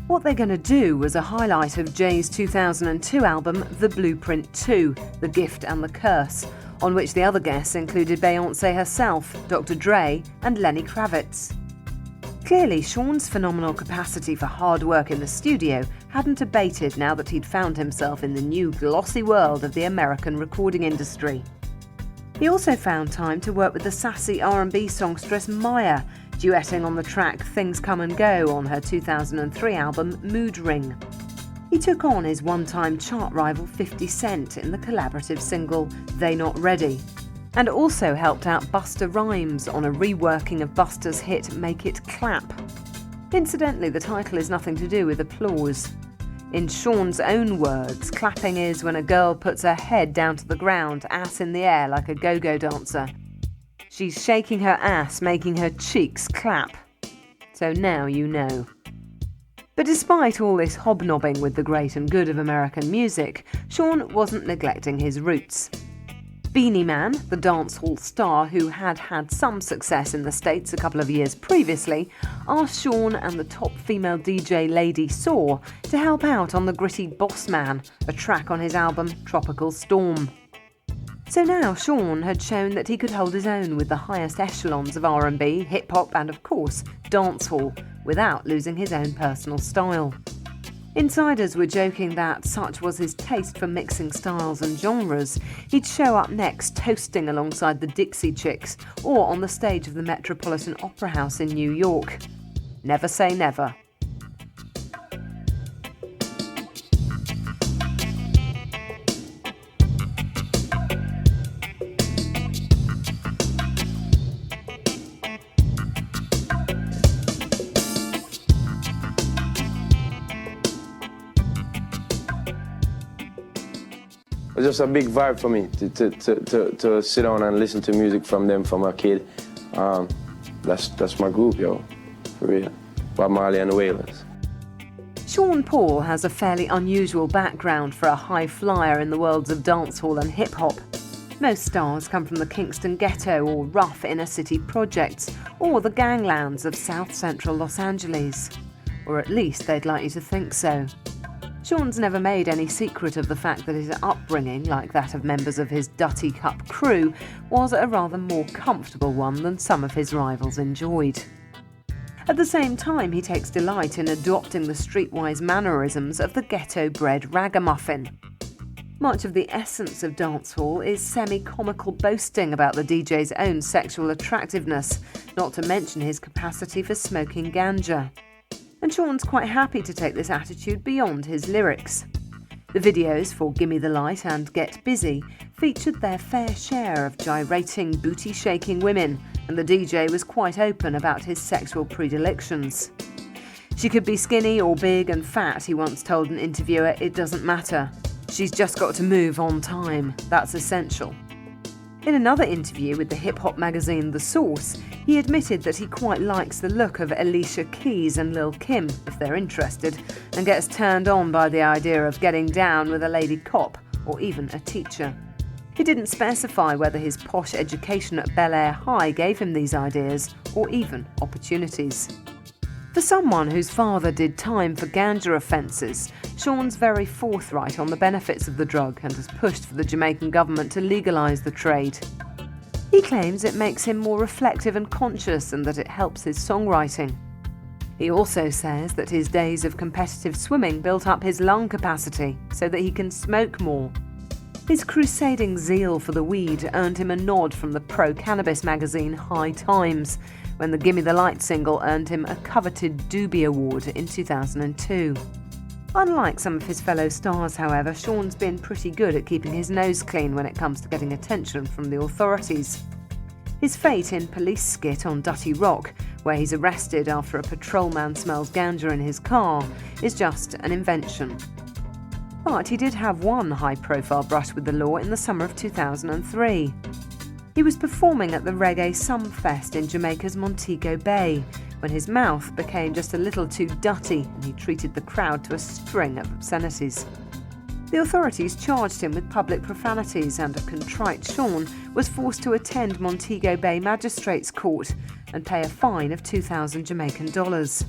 What they're going to do was a highlight of Jay's 2002 album The Blueprint 2, The Gift and the Curse, on which the other guests included Beyoncé herself, Dr. Dre and Lenny Kravitz. Clearly, Sean's phenomenal capacity for hard work in the studio hadn't abated now that he'd found himself in the new glossy world of the American recording industry. He also found time to work with the sassy R&B songstress Maya, duetting on the track Things Come and Go on her 2003 album Mood Ring. He took on his one-time chart rival 50 Cent in the collaborative single They Not Ready, and also helped out Busta Rhymes on a reworking of Busta's hit Make It Clap. Incidentally, the title is nothing to do with applause. In Sean's own words, clapping is when a girl puts her head down to the ground, ass in the air like a go-go dancer. She's shaking her ass, making her cheeks clap. So now you know. But despite all this hobnobbing with the great and good of American music, Sean wasn't neglecting his roots. Beanie Man, the dancehall star who had had some success in the States a couple of years previously, asked Sean and the top female DJ Lady Saw to help out on the gritty Boss Man, a track on his album Tropical Storm. So now Sean had shown that he could hold his own with the highest echelons of R&B, hip-hop and, of course, dancehall, without losing his own personal style. Insiders were joking that such was his taste for mixing styles and genres, he'd show up next toasting alongside the Dixie Chicks or on the stage of the Metropolitan Opera House in New York. Never say never. It's just a big vibe for me to sit down and listen to music from them from a kid. That's my group, yo, for real. Bob Marley and the Wailers. Sean Paul has a fairly unusual background for a high flyer in the worlds of dancehall and hip-hop. Most stars come from the Kingston ghetto or rough inner-city projects, or the ganglands of south-central Los Angeles. Or at least they'd like you to think so. Sean's never made any secret of the fact that his upbringing, like that of members of his Dutty Cup Crew, was a rather more comfortable one than some of his rivals enjoyed. At the same time, he takes delight in adopting the streetwise mannerisms of the ghetto-bred ragamuffin. Much of the essence of dancehall is semi-comical boasting about the DJ's own sexual attractiveness, not to mention his capacity for smoking ganja. And Sean's quite happy to take this attitude beyond his lyrics. The videos for Gimme the Light and Get Busy featured their fair share of gyrating, booty-shaking women, and the DJ was quite open about his sexual predilections. She could be skinny or big and fat, he once told an interviewer, it doesn't matter. She's just got to move on time, that's essential. In another interview with the hip-hop magazine The Source, he admitted that he quite likes the look of Alicia Keys and Lil' Kim, if they're interested, and gets turned on by the idea of getting down with a lady cop or even a teacher. He didn't specify whether his posh education at Bel Air High gave him these ideas or even opportunities. For someone whose father did time for ganja offences, Sean's very forthright on the benefits of the drug and has pushed for the Jamaican government to legalise the trade. He claims it makes him more reflective and conscious and that it helps his songwriting. He also says that his days of competitive swimming built up his lung capacity so that he can smoke more. His crusading zeal for the weed earned him a nod from the pro-cannabis magazine High Times, when the Gimme the Light single earned him a coveted Doobie Award in 2002. Unlike some of his fellow stars, however, Sean's been pretty good at keeping his nose clean when it comes to getting attention from the authorities. His fate in Police skit on Dutty Rock, where he's arrested after a patrolman smells ganja in his car, is just an invention. But he did have one high-profile brush with the law in the summer of 2003. He was performing at the Reggae Sumfest in Jamaica's Montego Bay, when his mouth became just a little too dutty and he treated the crowd to a string of obscenities. The authorities charged him with public profanities, and a contrite Sean was forced to attend Montego Bay Magistrates Court and pay a fine of 2,000 Jamaican dollars.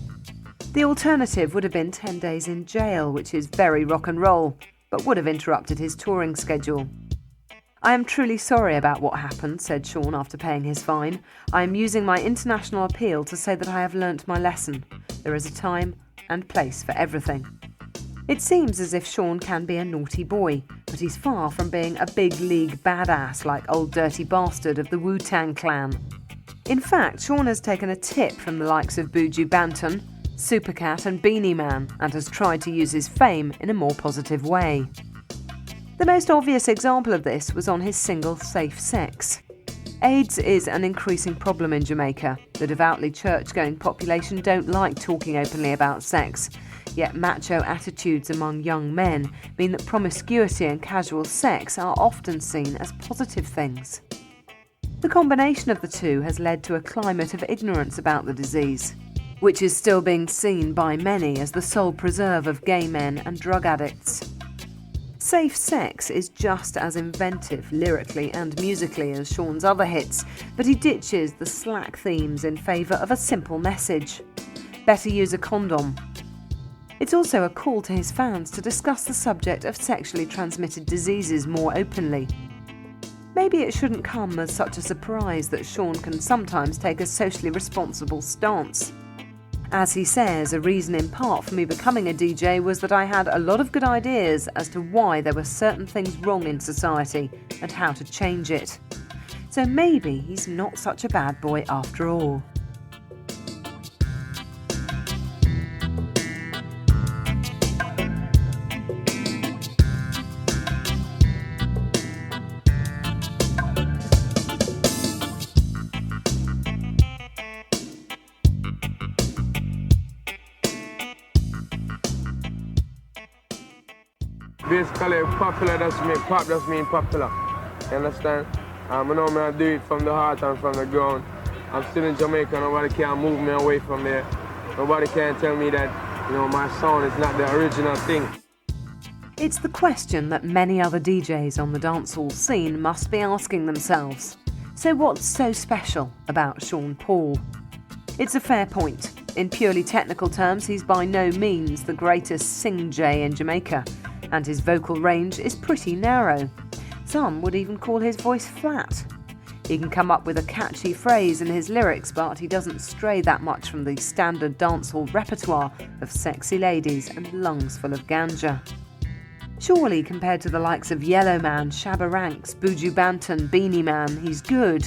The alternative would have been 10 days in jail, which is very rock and roll, but would have interrupted his touring schedule. "I am truly sorry about what happened," said Sean after paying his fine. "I am using my international appeal to say that I have learnt my lesson. There is a time and place for everything." It seems as if Sean can be a naughty boy, but he's far from being a big league badass like Old Dirty Bastard of the Wu-Tang Clan. In fact, Sean has taken a tip from the likes of Buju Banton, Supercat and Beanie Man, and has tried to use his fame in a more positive way. The most obvious example of this was on his single Safe Sex. AIDS is an increasing problem in Jamaica. The devoutly church-going population don't like talking openly about sex, yet macho attitudes among young men mean that promiscuity and casual sex are often seen as positive things. The combination of the two has led to a climate of ignorance about the disease, which is still being seen by many as the sole preserve of gay men and drug addicts. Safe Sex is just as inventive lyrically and musically as Sean's other hits, but he ditches the slack themes in favour of a simple message. Better use a condom. It's also a call to his fans to discuss the subject of sexually transmitted diseases more openly. Maybe it shouldn't come as such a surprise that Sean can sometimes take a socially responsible stance. As he says, a reason in part for me becoming a DJ was that I had a lot of good ideas as to why there were certain things wrong in society and how to change it. So maybe he's not such a bad boy after all. Basically, popular doesn't mean pop, doesn't mean popular. You understand? I know I do it from the heart and from the ground. I'm still in Jamaica, nobody can move me away from there. Nobody can tell me that, my sound is not the original thing. It's the question that many other DJs on the dancehall scene must be asking themselves. So what's so special about Sean Paul? It's a fair point. In purely technical terms, he's by no means the greatest sing-jay in Jamaica, and his vocal range is pretty narrow. Some would even call his voice flat. He can come up with a catchy phrase in his lyrics, but he doesn't stray that much from the standard dancehall repertoire of sexy ladies and lungs full of ganja. Surely, compared to the likes of Yellow Man, Shabba Ranks, Buju Banton, Beanie Man, he's good,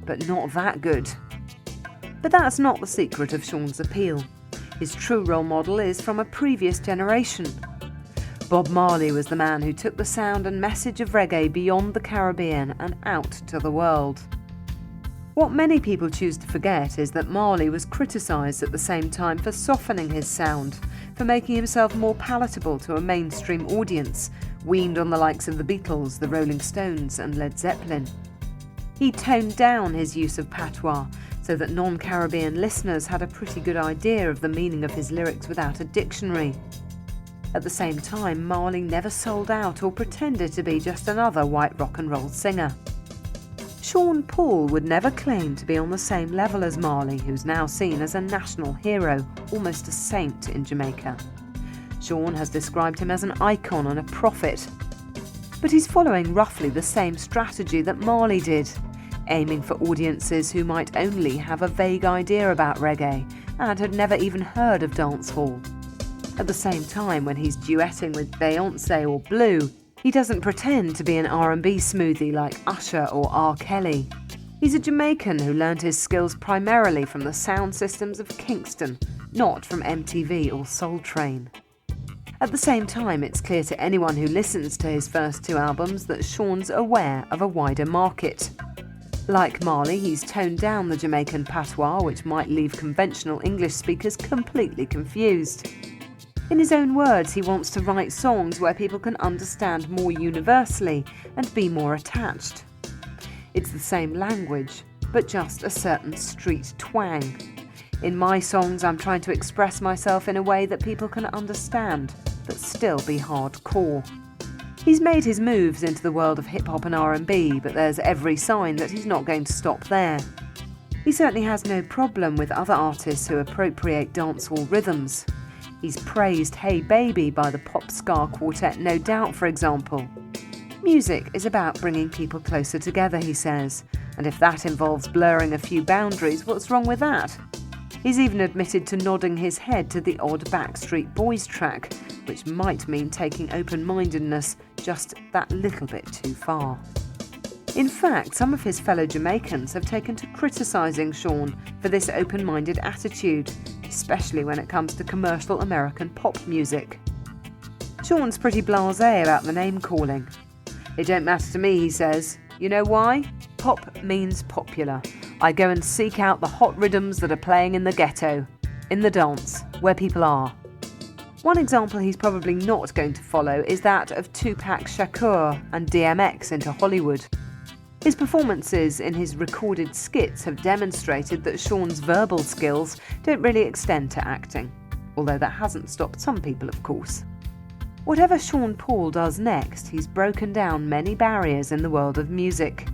but not that good. But that's not the secret of Sean's appeal. His true role model is from a previous generation. Bob Marley was the man who took the sound and message of reggae beyond the Caribbean and out to the world. What many people choose to forget is that Marley was criticised at the same time for softening his sound, for making himself more palatable to a mainstream audience, weaned on the likes of the Beatles, the Rolling Stones and Led Zeppelin. He toned down his use of patois so that non-Caribbean listeners had a pretty good idea of the meaning of his lyrics without a dictionary. At the same time, Marley never sold out or pretended to be just another white rock and roll singer. Sean Paul would never claim to be on the same level as Marley, who's now seen as a national hero, almost a saint in Jamaica. Sean has described him as an icon and a prophet. But he's following roughly the same strategy that Marley did, aiming for audiences who might only have a vague idea about reggae and had never even heard of dancehall. At the same time, when he's duetting with Beyoncé or Blue, he doesn't pretend to be an R&B smoothie like Usher or R. Kelly. He's a Jamaican who learned his skills primarily from the sound systems of Kingston, not from MTV or Soul Train. At the same time, it's clear to anyone who listens to his first two albums that Sean's aware of a wider market. Like Marley, he's toned down the Jamaican patois, which might leave conventional English speakers completely confused. In his own words, he wants to write songs where people can understand more universally and be more attached. It's the same language, but just a certain street twang. In my songs, I'm trying to express myself in a way that people can understand, but still be hardcore. He's made his moves into the world of hip-hop and R&B, but there's every sign that he's not going to stop there. He certainly has no problem with other artists who appropriate dancehall rhythms. He's praised Hey Baby by the pop ska quartet No Doubt, for example. Music is about bringing people closer together, he says, and if that involves blurring a few boundaries, what's wrong with that? He's even admitted to nodding his head to the odd Backstreet Boys track, which might mean taking open-mindedness just that little bit too far. In fact, some of his fellow Jamaicans have taken to criticising Sean for this open-minded attitude, especially when it comes to commercial American pop music. Sean's pretty blasé about the name-calling. It don't matter to me, he says. You know why? Hip-hop means popular. I go and seek out the hot rhythms that are playing in the ghetto, in the dance, where people are. One example he's probably not going to follow is that of Tupac Shakur and DMX into Hollywood. His performances in his recorded skits have demonstrated that Sean's verbal skills don't really extend to acting, although that hasn't stopped some people, of course. Whatever Sean Paul does next, he's broken down many barriers in the world of music.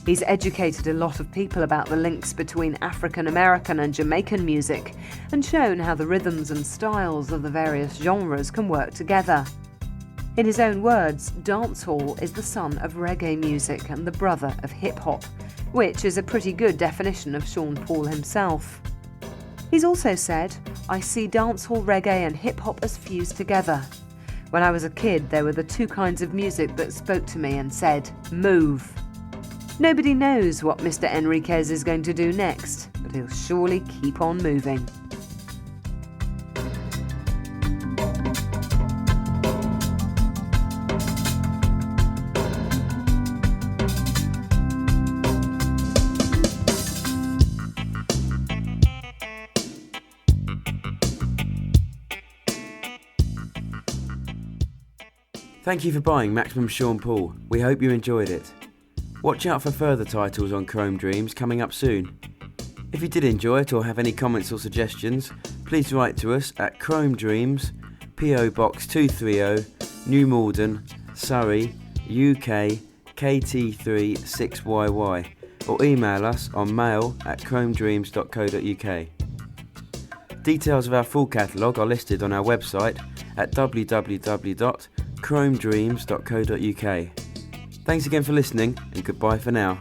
He's educated a lot of people about the links between African American and Jamaican music and shown how the rhythms and styles of the various genres can work together. In his own words, dancehall is the son of reggae music and the brother of hip-hop, which is a pretty good definition of Sean Paul himself. He's also said, "I see dancehall, reggae and hip-hop as fused together. When I was a kid, there were the two kinds of music that spoke to me and said, 'Move.' Nobody knows what Mr. Enriquez is going to do next, but he'll surely keep on moving." Thank you for buying Maximum Sean Paul. We hope you enjoyed it. Watch out for further titles on Chrome Dreams coming up soon. If you did enjoy it or have any comments or suggestions, please write to us at Chrome Dreams, PO Box 230, New Malden, Surrey, UK, KT3 6YY, or email us on mail@chromedreams.co.uk. Details of our full catalogue are listed on our website at www.chromedreams.co.uk. Thanks again for listening, and goodbye for now.